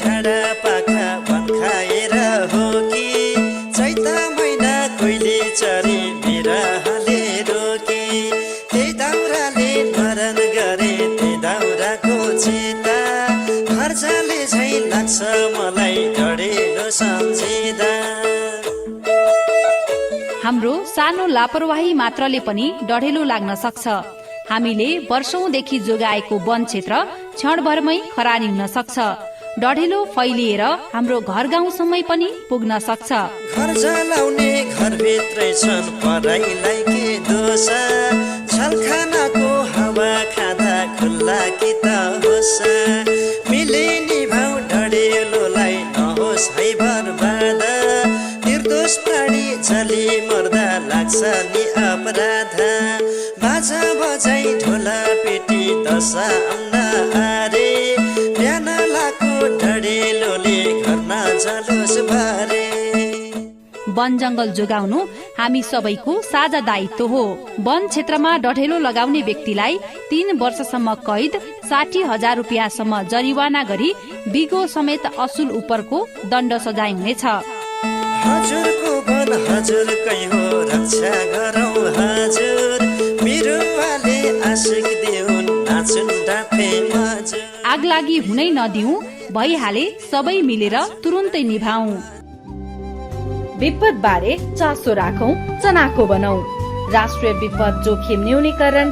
ढाडा पाखा वन खाएर हो कि चैता महिना कोइली चरी बिरहले रोकी त्यही दाउराले मरण गरे त्यही दाउराको चिता घर जाले झै लाग्छ मलाई डढेलो सम्झिँदा। हाम्रो सानो लापरवाही मात्रले पनि डढेलो लाग्न सक्छ। हामीले वर्षौंदेखि जोगाएको वन क्षेत्र क्षणभरमै खरानी हुन सक्छ। डढेलो फैलिएर हाम्रो घर गाउँसम्मै पनि पुग्न सक्छ। घर जलाउने घरभित्रै छन् पढाइलाई के दोष छलखानाको हावा खाँदा खुल्ला कि त होस् मिले नि भाउ डढेलोलाई नहोस् है बर्बाद निर्दोष प्राणी जली मर्दा लाग्छ नि अपराध बाजा बजाई ढोला पेटी दशा आउन आरे बिहान लाको डढेलोले घर नजलोस् भरे। वन जंगल जोगाउनु हामी सबैको साझा दायित्व हो। वन क्षेत्रमा डढेलो लगाउने व्यक्तिलाई 3 वर्षसम्म कैद 60,000 रुपियाँसम्म जरिवाना गरी बिगो समेत असुल उपरको दण्ड सजाय हुनेछ। हजुरको वन हजुरकै हो रक्षा गरौँ हजुर बिरुवाले आशिक देउन् नाचुन् डाँफे मजुर। आगलागी हुनै नदिऊ भइहाले सबै मिलेर तुरुन्तै निभाऊ। विपद बारे चासो राखौं चनाखो बनाऊ। राष्ट्रिय विपद जोखिम न्यूनीकरण